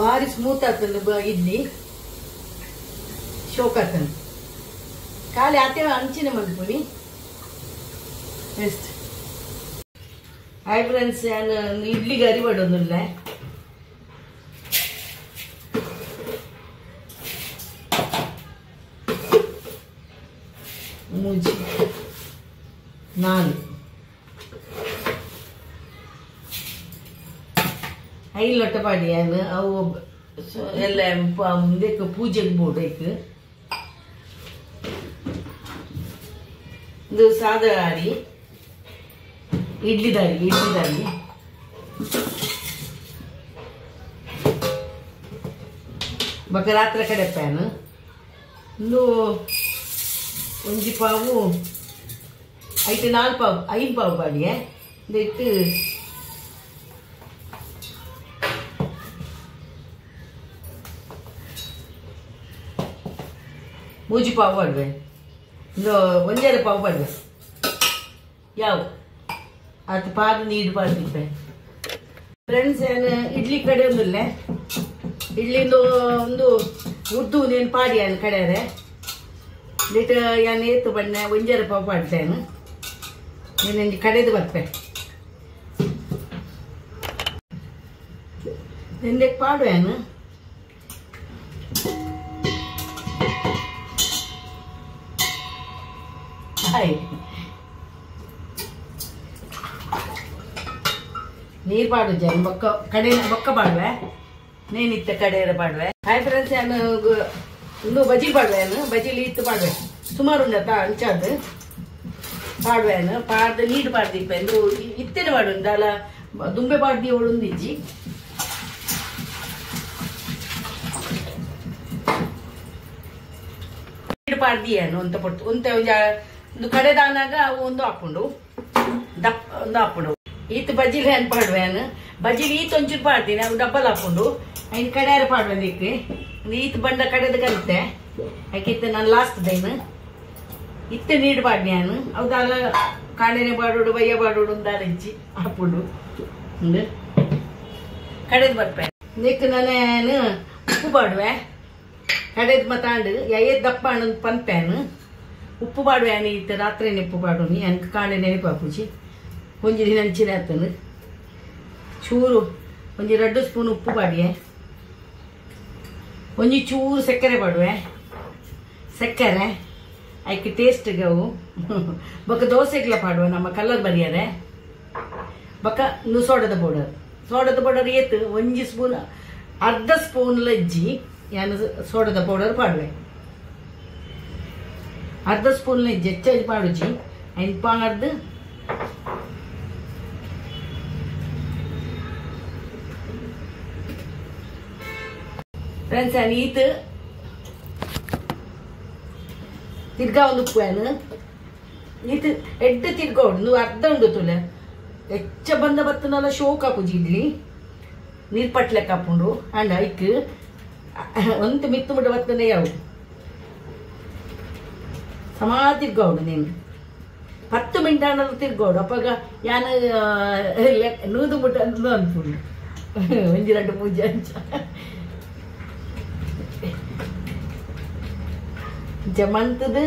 ಭಾರಿ ಸ್ಮೂತ್ ಆಗ್ತದೆ ಇಡ್ಲಿ ಶೋಕ್ ಆಗ್ತದೆ ಖಾಲಿ ಆತೆ ಹಂಚಿನ ಮಲ್ಪುನಿ ಎಷ್ಟು ಹಾಯ್ ಫ್ರೆಂಡ್ಸ್ ನಾನು ಇಡ್ಲಿಗೆ ಅರಿ ಮಾಡೋದಿಲ್ಲ ಮೂಜಿ ನಾಲ್ ಐದು ಲೊಟ್ಟ ಪಾಡಿ ಏನು ಅವು ಎಲ್ಲ ಪೂಜೆಗೆ ಬೋಡೈಕ್ ಇದು ಸಾದಾ ಅರಿ ಇಡ್ಲಿ ದಾರಿ ಬಕ ರಾತ್ರಿ ಕಡೆ ಪ್ಯಾನ್ ಇನ್ನು ಒಂಜಿ ಪಾವು ಐದು 4 ಪಾವು 5 ಪಾವು ಪಾಡಿಗೆ ಇಟ್ಟು ಮೂಜಿ ಪಾವು ಪಾಡ್ವೆ ಇದು ಒಂಜರ ಪಾವು ಪಾಡ್ವೆ ಯಾವ ಅದು ಪಾದು ನೀರು ಪಾಡ್ತಿದ್ದೆ ಫ್ರೆಂಡ್ಸ್ ಏನು ಇಡ್ಲಿ ಕಡೆ ಒಂದಿಲ್ಲ ಇಡ್ಲಿಂದು ಒಂದು ಉದ್ದು ನೇನು ಪಾಡಿ ಏನು ಕಡೆಯರೆ ಲಿಟ್ ಏನು ಏತು ಬಣ್ಣ ಒಂಜರ ಪಾವು ಪಾಡ್ತೇನು ನೀನು ಕಡೆದು ಬರ್ತೆ ನಿಂದೆ ಪಾಡುವೇನು ಹಾಯ್ ನೀರು ಪಾಡು ಜನ ಬೊಕ್ಕ ಕಡೆ ಬೊಕ್ಕ ಪಾಡುವೆ ನೇನಿತ್ತ ಕಡೆಯರ ಪಾಡುವೆ ಹಾಯ್ ಫ್ರೆಂಡ್ಸ್ ನಾನು ಒಂದು ಬಜಿ ಪಾಡುವೇನು ಬಜಿಲಿ ಇತ್ತು ಪಾಡುವೆ ಸುಮಾರು ಉಂಡತ್ತ ಅಂಚಾದ ಪಾಡುವೇನು ಪಾಡ್ದು ನೀರು ಪಾಡ್ದಿಪ್ಪ ಎಂದು ಇತ್ತೇನೆ ಪಾಡು ಅಲ್ಲ ದುಂಬೆ ಪಾಡ್ದಿ ಒಳೊಂದಿಜ್ಜಿ ನೀರು ಪಾಡ್ದಿಯೇನು ಅಂತ ಪೊಟ್ಟು ಒಂದು ಕಡೆ ದಾನಾಗ ಅವು ಒಂದು ಹಾಕೊಂಡು ದಪ್ಪ ಒಂದು ಹಾಕೊಂಡು ಈತ್ ಬಜಿಲಿ ಏನು ಪಾಡುವೇನು ಬಜಿಲಿ ಈತ್ ಒಂಚೂರು ಪಾಡ್ತೀನಿ ಅವು ಡಬ್ಬಲ್ ಹಾಕೊಂಡು ಐದು ಕಡೆಯಾರ ಪಾಡುವೆ ಇಕ್ಕೆ ಈತ್ ಬಂಡ ಕಡೆದ ಕಲಿತೆ ಯಾಕಿತ್ತು ನಾನು ಲಾಸ್ಟ್ ದೈನು ಇತ್ತೆ ನೀಡು ಪಾಡ್ನಿ ನಾನು ಅವದಲ್ಲ ಕಾಣೆನೆ ಪಾಡೋಡು ಬಯ್ಯ ಪಾಡೋಡು ಒಂದು ಅರಜ್ಜಿ ಹಾಕೊಂಡು ಒಂದು ಕಡೆದು ಬರ್ಪೆ ನಿಕ್ ನಾನೇನು ಉಪ್ಪು ಪಾಡುವೆ ಕಡೆದು ಮತ್ತಾಂಡು ಏತ್ ದಪ್ಪ ಹಣ್ಣು ಪಂಪೇನು ಉಪ್ಪು ಪಾಡುವೆ ಇತ್ತು ರಾತ್ರಿನೇ ಉಪ್ಪು ಪಾಡೋನಿ எனக்கு ಕಾಣೆ ನೆನಪಾಪುಜಿ ಒಂಜಿ ದಿನ ಹಂಚಿನ ಆತನು ಚೂರು ಒಂಜಿ 2 ಸ್ಪೂನ್ ಉಪ್ಪು ಪಾಡಿಯೆ ಒಂಜಿ ಚೂರು ಸಕ್ಕರೆ ಪಾಡುವೆ ಸಕ್ಕರೆ ಆಯ್ಕೆ ಟೇಸ್ಟ್ಗೆ ಅವು ಬೊಕ್ಕ ದೋಸೆಗ್ಲ ಪಾಡುವ ನಮ್ಮ ಕಲರ್ ಬರಿಯರೆ ಬೊಕ್ಕ ಸೋಡದ ಪೌಡರ್ ಏತು ಒಂಜಿ ಸ್ಪೂನ್ ಅರ್ಧ ಸ್ಪೂನ್ ಲಜ್ಜಿ ಯಾನು ಸೋಡದ ಪೌಡರ್ ಪಾಡುವೆ ಅರ್ಧ ಸ್ಪೂನ್ ಲಜ್ಜಿ ಹೆಚ್ಚಾಗಿ ಪಾಡುಜಿ ಐದು ಪಾಡ್ದು ಫ್ರೆಂಡ್ಸ್ ಈತ್ ತಿರ್ಗಾ ಒಂದು ಉಪ್ಪೇನು ಈತ್ ಎಡ್ಡು ತಿರ್ಗಾ ಉಂಡು ಅರ್ಧ ಉಂಡು ತುಲೆ ಹೆಚ್ಚ ಬಂದ ಬತ್ತನಲ್ಲ ಶೋಕ್ ಹಾಪುಜಿ ಇಡ್ಲಿ ನೀರು ಪಟ್ಲೆಕ್ಕ ಹಾಕೊಂಡು ಅಂಡ್ ಐಕ್ ಒಂದು ಮಿತ್ತು ಮುಟ್ಟ ಬತ್ತನೆ ಯಾವ ಸಮಾ ತಿರ್ಗಾ ಉಂಡು ನೀನು 10 ಮಿನಿಟ್ ಅನ್ನೋದು ತಿರ್ಗೋಡು ಅಪ್ಪಾಗ ಯಾನು ನೂದು ಮುಟ್ಟ ಅಂತ ಅನ್ಕೊಂಡು ಒಂಜಿ 2 ಪೂಜೆ ಅಂಚ ಜಮಂತದು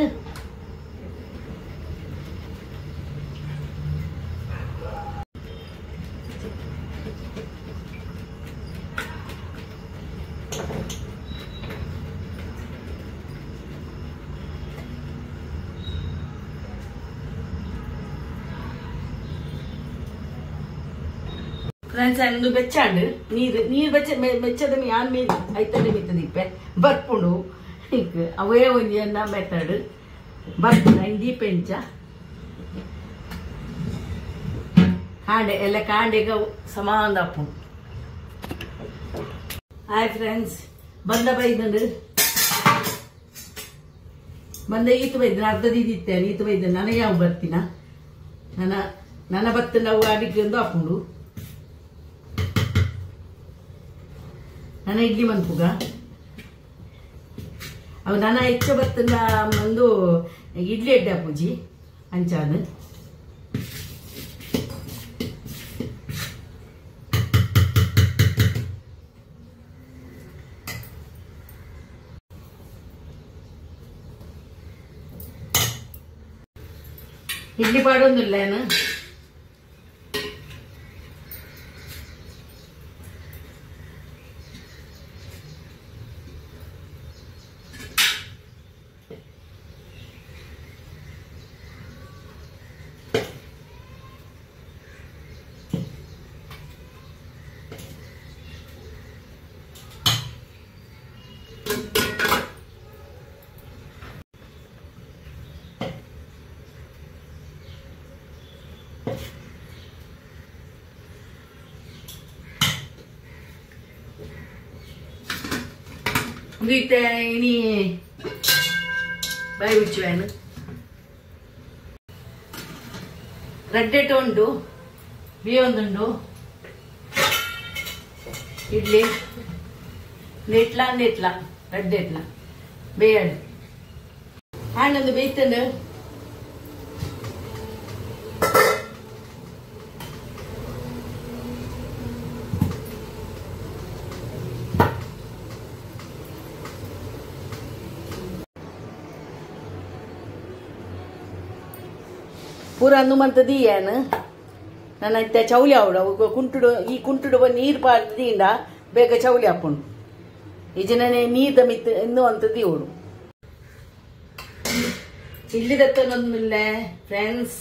ಫ್ರೆಂಡ್ಸ್ ಒಂದು ಬೆಚ್ಚಾಂಡು ನೀರು ಬೆಚ್ಚದ ಯಾನ್ ಮೀನು ಐತಲ್ಲಿ ಮಿತ್ತದಿಪ್ಪೆ ಬರ್ಪುಂಡು ಅವೇ ಒಂದು ಅನ್ನ ಮೆಥಡ್ ಬರ್ಪುಂಡು ಐದು ಪೆಂಚ ಕಾಂಡೆ ಎಲ್ಲ ಕಾಂಡೆಗ ಸಮಾನ ಹಾಪುಂಡು ಹಾಯ್ ಫ್ರೆಂಡ್ಸ್ ಬಂದ ಬೈದಂಡು ಬಂದ ಈತು ಬೈದ ಅರ್ಧ ದಿದ್ದಿತ್ತೆ ಈತು ಬೈದ ನನಗೆ ಯಾವ ಬರ್ತೀನ ನನ್ನ ಬತ್ತ ನಾವು ಅಡಿಗೆ ಒಂದು ಹಾಕೊಂಡು ನನ್ನ ಇಡ್ಲಿ ಮನ್ಪುಗ ಅವು ನನ್ನ ಹೆಚ್ಚು ಬತ್ತನ ಒಂದು ಇಡ್ಲಿ ಎಡ್ಡೆ ಹಾಪುಜಿ ಅಂಚಾದು ಇಡ್ಲಿ ಪಾಡೊಂದಿಲ್ಲ ಏನು ini bayi ucapkan red tondu beyond undo idli netla red netla beyond and on the bait पूरा अनुमंतदी ಏನು ನನ್ನ ಇತ್ತ ಚೌಲಿ ಅವಡ ಕುಂಟುಡು ಬಂದು ನೀರು ಪಾಡ್ದಿಂದ ಬೇಗ ಚೌಲಿ ಹಾಕೊಂಡು ಈ ಜನನೇ ನೀರು ದಮಿತ್ ಇನ್ನೂ ಅಂತದ್ದು ಇವಳು ಇಲ್ಲಿ ದತ್ತನೊಂದಿಲ್ಲ ಫ್ರೆಂಡ್ಸ್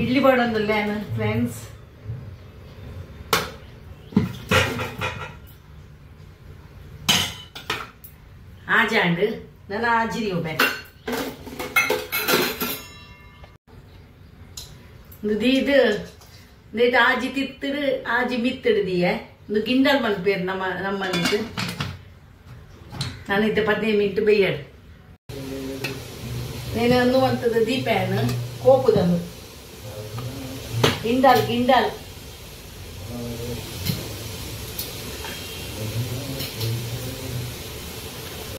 इडली पड़ोंदिल्ल फ्रेंड्स आजांड नन आजिरी ओबे दीद नेट आजी तित्तुडु आजी मित्तुडु दिये नु गिंडल मन पेर नम्मनित नानु इत्ते 15 मिनिट बेयड नेनु अन्नुवंतद दीपेन कोपुदनु गिंडल गिंडल